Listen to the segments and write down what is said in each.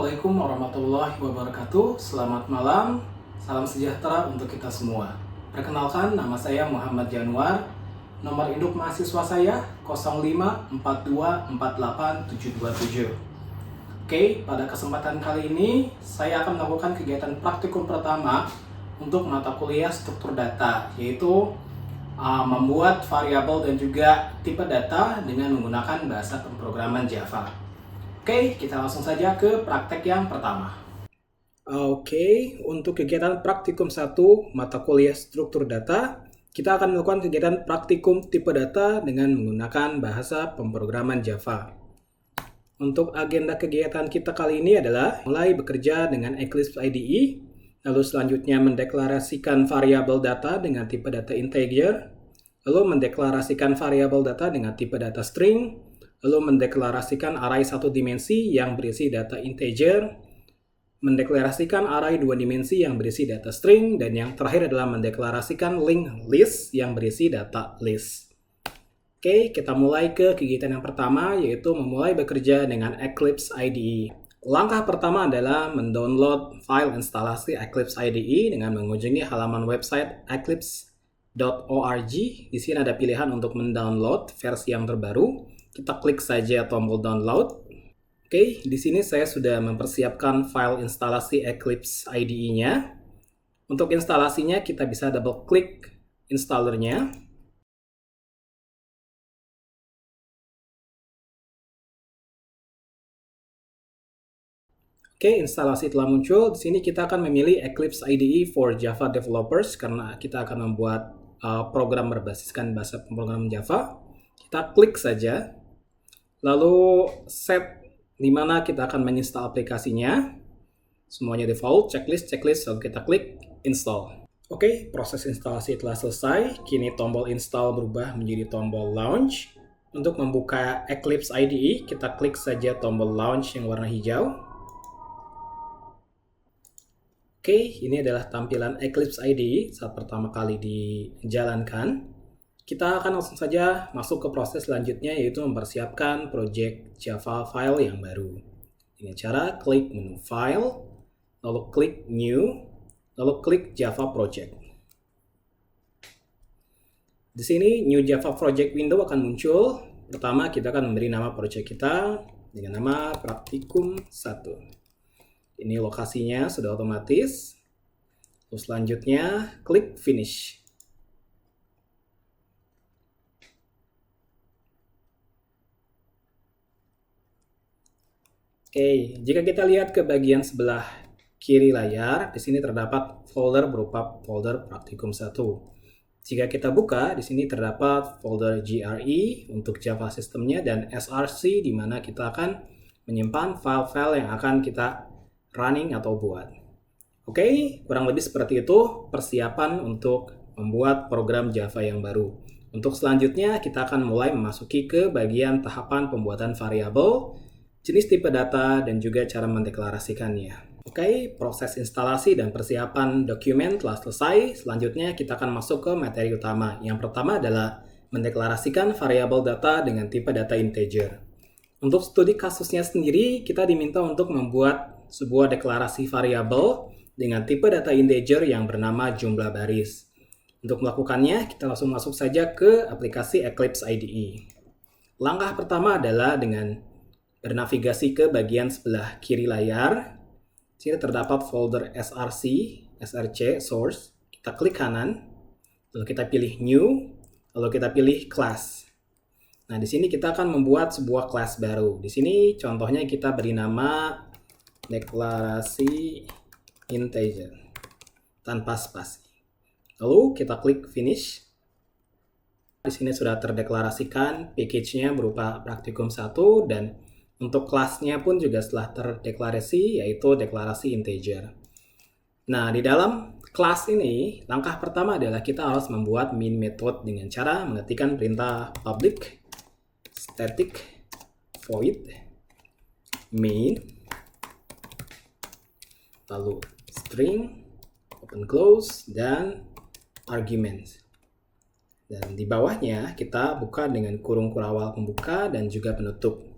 Assalamualaikum warahmatullahi wabarakatuh. Selamat malam, salam sejahtera untuk kita semua. Perkenalkan, nama saya Muhammad Januar. Nomor induk mahasiswa saya 0542487727. Oke, pada kesempatan kali ini saya akan melakukan kegiatan praktikum pertama untuk mata kuliah struktur data, yaitu membuat variabel dan juga tipe data dengan menggunakan bahasa pemrograman Java. Oke, kita langsung saja ke praktek yang pertama. Oke, untuk kegiatan praktikum 1 mata kuliah struktur data, kita akan melakukan kegiatan praktikum tipe data dengan menggunakan bahasa pemrograman Java. Untuk agenda kegiatan kita kali ini adalah mulai bekerja dengan Eclipse IDE, lalu selanjutnya mendeklarasikan variabel data dengan tipe data integer, lalu mendeklarasikan variabel data dengan tipe data string, lalu mendeklarasikan array 1 dimensi yang berisi data integer, mendeklarasikan array 2 dimensi yang berisi data string, dan yang terakhir adalah mendeklarasikan linked list yang berisi data list. Oke, kita mulai ke kegiatan yang pertama, yaitu memulai bekerja dengan Eclipse IDE. Langkah pertama adalah mendownload file instalasi Eclipse IDE dengan mengunjungi halaman website eclipse.org. Di sini ada pilihan untuk mendownload versi yang terbaru. Kita klik saja tombol download. Oke, di sini saya sudah mempersiapkan file instalasi Eclipse IDE-nya. Untuk instalasinya kita bisa double klik installernya. Oke, instalasi telah muncul. Di sini kita akan memilih Eclipse IDE for Java Developers karena kita akan membuat program berbasiskan bahasa pemrograman Java. Kita klik saja. Lalu set di mana kita akan menginstal aplikasinya. Semuanya default, checklist, lalu kita klik install. Oke, proses instalasi telah selesai. Kini tombol install berubah menjadi tombol launch. Untuk membuka Eclipse IDE, kita klik saja tombol launch yang warna hijau. Oke, ini adalah tampilan Eclipse IDE saat pertama kali dijalankan. Kita akan langsung saja masuk ke proses selanjutnya, yaitu mempersiapkan project Java file yang baru. Dengan cara klik menu File, lalu klik New, lalu klik Java Project. Di sini New Java Project window akan muncul. Pertama, kita akan memberi nama project kita dengan nama Praktikum 1. Ini lokasinya sudah otomatis. Terus selanjutnya, klik Finish. Oke, jika kita lihat ke bagian sebelah kiri layar, di sini terdapat folder berupa folder Praktikum 1. Jika kita buka, di sini terdapat folder GRE untuk Java sistemnya dan SRC di mana kita akan menyimpan file-file yang akan kita running atau buat. Oke, kurang lebih seperti itu persiapan untuk membuat program Java yang baru. Untuk selanjutnya, kita akan mulai memasuki ke bagian tahapan pembuatan variabel, jenis tipe data, dan juga cara mendeklarasikannya. Oke, proses instalasi dan persiapan dokumen telah selesai. Selanjutnya kita akan masuk ke materi utama. Yang pertama adalah mendeklarasikan variabel data dengan tipe data integer. Untuk studi kasusnya sendiri, kita diminta untuk membuat sebuah deklarasi variabel dengan tipe data integer yang bernama jumlah baris. Untuk melakukannya, kita langsung masuk saja ke aplikasi Eclipse IDE. Langkah pertama adalah dengan bernavigasi ke bagian sebelah kiri layar. Di sini terdapat folder src, source. Kita klik kanan, lalu kita pilih new, lalu kita pilih class. Nah, di sini kita akan membuat sebuah kelas baru. Di sini contohnya kita beri nama deklarasi integer tanpa spasi. Lalu kita klik finish. Di sini sudah terdeklarasikan package-nya berupa Praktikum 1 dan untuk kelasnya pun juga setelah terdeklarasi, yaitu deklarasi integer. Nah, di dalam kelas ini, langkah pertama adalah kita harus membuat main method dengan cara mengetikkan perintah public static void main, lalu string, open close, dan argument. Dan di bawahnya kita buka dengan kurung kurawal pembuka dan juga penutup.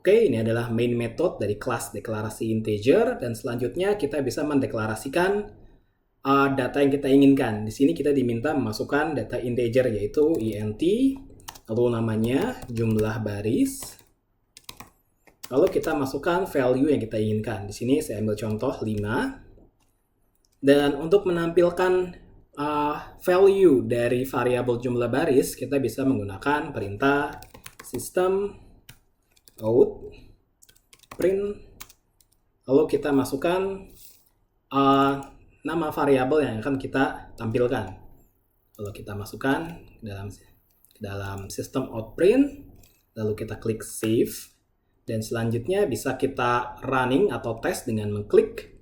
Oke, ini adalah main method dari kelas deklarasi integer, dan selanjutnya kita bisa mendeklarasikan data yang kita inginkan. Di sini kita diminta memasukkan data integer yaitu int, lalu namanya jumlah baris, lalu kita masukkan value yang kita inginkan. Di sini saya ambil contoh 5. Dan untuk menampilkan value dari variabel jumlah baris, kita bisa menggunakan perintah system out print, lalu kita masukkan nama variabel yang akan kita tampilkan. Lalu kita masukkan ke dalam system out print, lalu kita klik save, dan selanjutnya bisa kita running atau tes dengan mengklik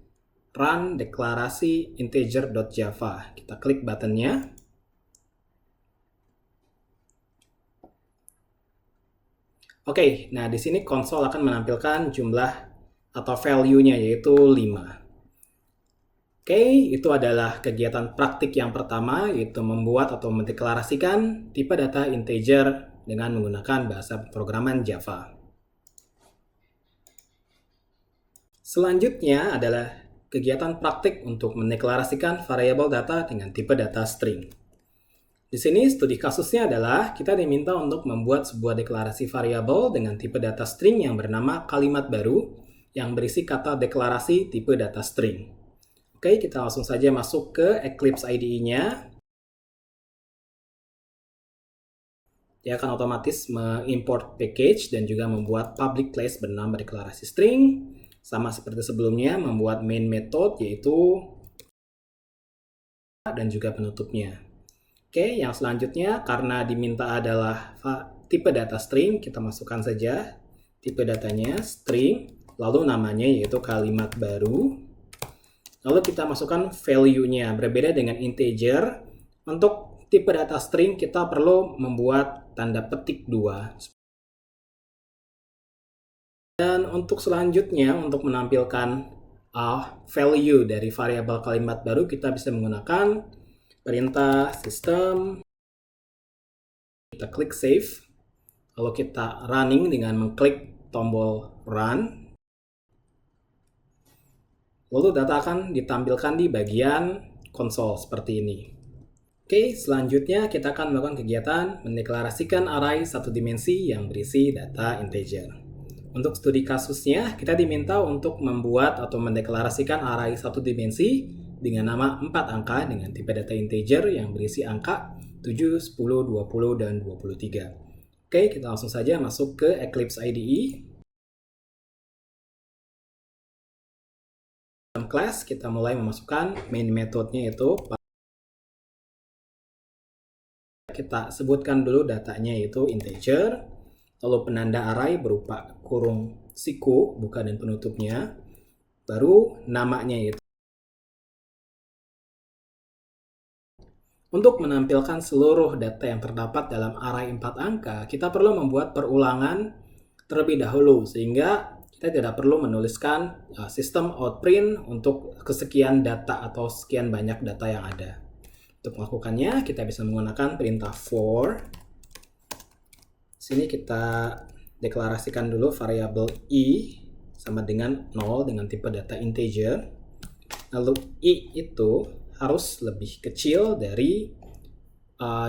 run deklarasi integer.java. Kita klik buttonnya. Oke, nah di sini konsol akan menampilkan jumlah atau value-nya yaitu 5. Oke, itu adalah kegiatan praktik yang pertama, yaitu membuat atau mendeklarasikan tipe data integer dengan menggunakan bahasa pemrograman Java. Selanjutnya adalah kegiatan praktik untuk mendeklarasikan variabel data dengan tipe data string. Di sini studi kasusnya adalah kita diminta untuk membuat sebuah deklarasi variabel dengan tipe data string yang bernama kalimat baru yang berisi kata deklarasi tipe data string. Oke, kita langsung saja masuk ke Eclipse IDE-nya. Dia akan otomatis mengimport package dan juga membuat public class bernama deklarasi string. Sama seperti sebelumnya, membuat main method yaitu dan juga penutupnya. Oke, yang selanjutnya karena diminta adalah tipe data string, kita masukkan saja tipe datanya string, lalu namanya yaitu kalimat baru. Lalu kita masukkan value-nya, berbeda dengan integer. Untuk tipe data string kita perlu membuat tanda petik 2. Dan untuk selanjutnya, untuk menampilkan value dari variabel kalimat baru, kita bisa menggunakan perintah system, kita klik save, lalu kita running dengan mengklik tombol run, lalu data akan ditampilkan di bagian konsol seperti ini. Oke, selanjutnya kita akan melakukan kegiatan mendeklarasikan array satu dimensi yang berisi data integer. Untuk studi kasusnya, kita diminta untuk membuat atau mendeklarasikan array satu dimensi dengan nama 4 angka dengan tipe data integer yang berisi angka 7, 10, 20, dan 23. Oke, kita langsung saja masuk ke Eclipse IDE. Dalam kelas, kita mulai memasukkan main methodnya itu. Kita sebutkan dulu datanya yaitu integer, lalu penanda array berupa kurung siku, buka dan penutupnya, baru namanya yaitu. Untuk menampilkan seluruh data yang terdapat dalam array 4 angka, kita perlu membuat perulangan terlebih dahulu, sehingga kita tidak perlu menuliskan sistem out print untuk kesekian data atau sekian banyak data yang ada. Untuk melakukannya, kita bisa menggunakan perintah for. Sini kita deklarasikan dulu variabel i sama dengan 0 dengan tipe data integer. Lalu i itu harus lebih kecil dari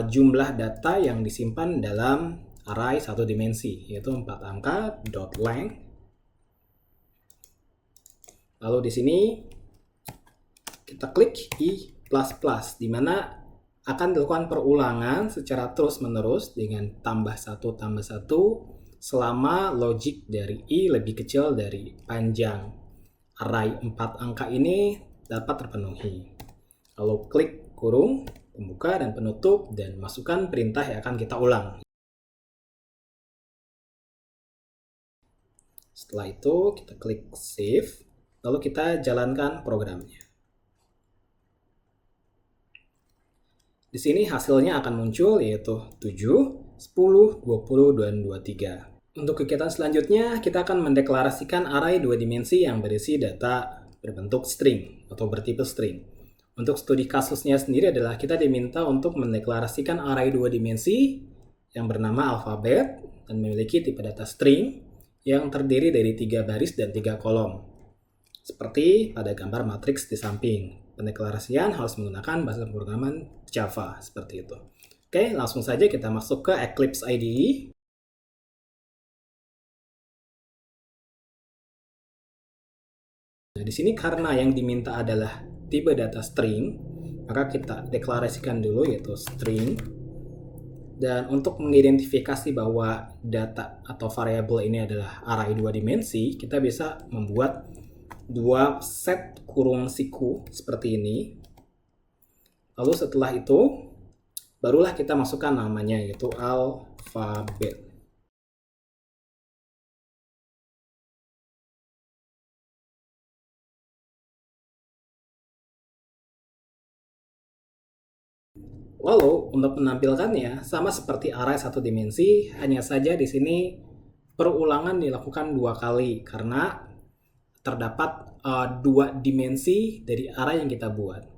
jumlah data yang disimpan dalam array satu dimensi, yaitu 4 angka .length. Lalu di sini kita klik i++, di mana akan dilakukan perulangan secara terus-menerus dengan tambah 1 selama logik dari i lebih kecil dari panjang array 4 angka ini dapat terpenuhi. Lalu klik kurung, pembuka dan penutup, dan masukkan perintah yang akan kita ulang. Setelah itu kita klik save, lalu kita jalankan programnya. Di sini hasilnya akan muncul yaitu 7, 10, 20, dan 23. Untuk kegiatan selanjutnya, kita akan mendeklarasikan array 2 dimensi yang berisi data berbentuk string atau bertipe string. Untuk studi kasusnya sendiri adalah kita diminta untuk mendeklarasikan array 2 dimensi yang bernama alfabet dan memiliki tipe data string yang terdiri dari 3 baris dan 3 kolom. Seperti pada gambar matriks di samping. Pendeklarasian harus menggunakan bahasa pemrograman Java, seperti itu. Oke, langsung saja kita masuk ke Eclipse IDE. Nah, di sini karena yang diminta adalah tipe data string, maka kita deklarasikan dulu yaitu string. Dan untuk mengidentifikasi bahwa data atau variabel ini adalah array 2 dimensi, kita bisa membuat 2 set kurung siku seperti ini. Lalu setelah itu, barulah kita masukkan namanya yaitu alfabet. Lalu untuk menampilkannya sama seperti array 1 dimensi, hanya saja di sini perulangan dilakukan 2 kali karena terdapat 2 dimensi dari array yang kita buat.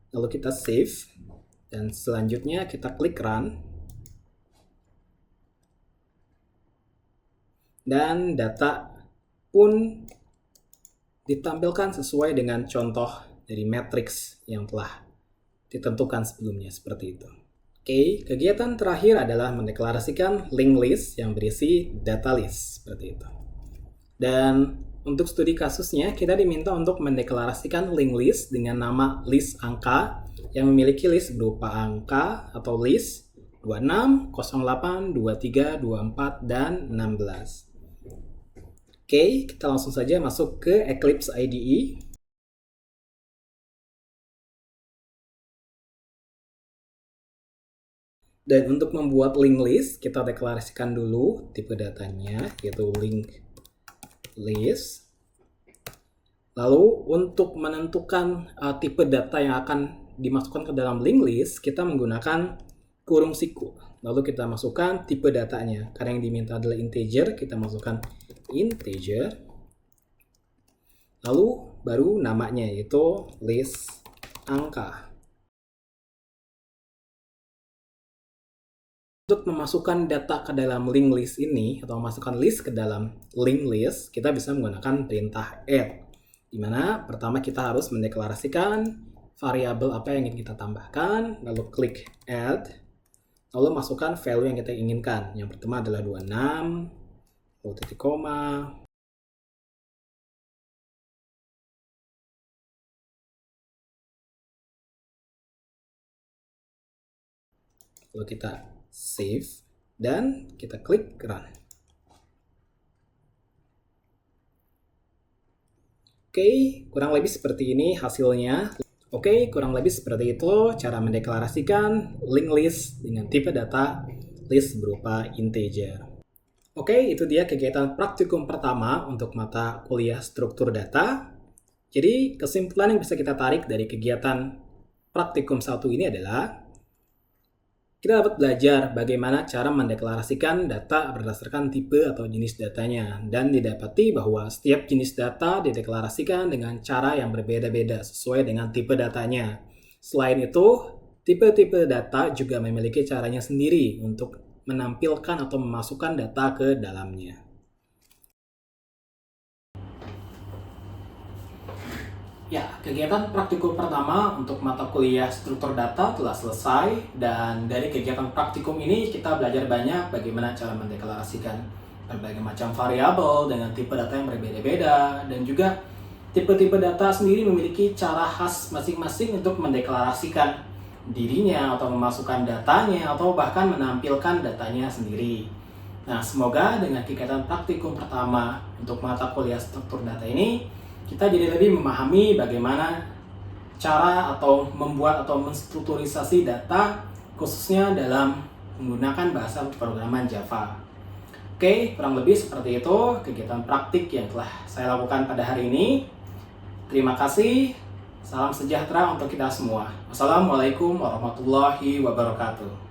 Lalu kita save, dan selanjutnya kita klik run. Dan data pun ditampilkan sesuai dengan contoh dari matriks yang telah ditentukan sebelumnya, seperti itu. Oke, kegiatan terakhir adalah mendeklarasikan linked list yang berisi data list, seperti itu. Dan untuk studi kasusnya, kita diminta untuk mendeklarasikan linked list dengan nama list angka yang memiliki list berupa angka atau list 26, 08, 23, 24, dan 16. Oke, kita langsung saja masuk ke Eclipse IDE. Dan untuk membuat linked list, kita deklarasikan dulu tipe datanya, yaitu linked list. Lalu untuk menentukan tipe data yang akan dimasukkan ke dalam linked list, kita menggunakan kurung siku. Lalu kita masukkan tipe datanya. Karena yang diminta adalah integer, kita masukkan integer. Lalu baru namanya yaitu list angka. Untuk memasukkan data ke dalam linked list ini, atau memasukkan list ke dalam linked list, kita bisa menggunakan perintah add. Di mana pertama kita harus mendeklarasikan variabel apa yang ingin kita tambahkan, lalu klik add, lalu masukkan value yang kita inginkan. Yang pertama adalah 26, lalu titik koma, lalu kita save, dan kita klik run. Oke, kurang lebih seperti ini hasilnya. Oke, kurang lebih seperti itu cara mendeklarasikan linked list dengan tipe data list berupa integer. Oke, itu dia kegiatan praktikum pertama untuk mata kuliah struktur data. Jadi, kesimpulan yang bisa kita tarik dari kegiatan praktikum 1 ini adalah kita dapat belajar bagaimana cara mendeklarasikan data berdasarkan tipe atau jenis datanya, dan didapati bahwa setiap jenis data dideklarasikan dengan cara yang berbeda-beda sesuai dengan tipe datanya. Selain itu, tipe-tipe data juga memiliki caranya sendiri untuk menampilkan atau memasukkan data ke dalamnya. Ya, kegiatan praktikum pertama untuk mata kuliah struktur data telah selesai, dan dari kegiatan praktikum ini kita belajar banyak bagaimana cara mendeklarasikan berbagai macam variabel dengan tipe data yang berbeda-beda, dan juga tipe-tipe data sendiri memiliki cara khas masing-masing untuk mendeklarasikan dirinya atau memasukkan datanya atau bahkan menampilkan datanya sendiri. Nah, semoga dengan kegiatan praktikum pertama untuk mata kuliah struktur data ini kita jadi lebih memahami bagaimana cara atau membuat atau menstrukturisasi data khususnya dalam menggunakan bahasa pemrograman Java. Oke, kurang lebih seperti itu kegiatan praktik yang telah saya lakukan pada hari ini. Terima kasih. Salam sejahtera untuk kita semua. Wassalamualaikum warahmatullahi wabarakatuh.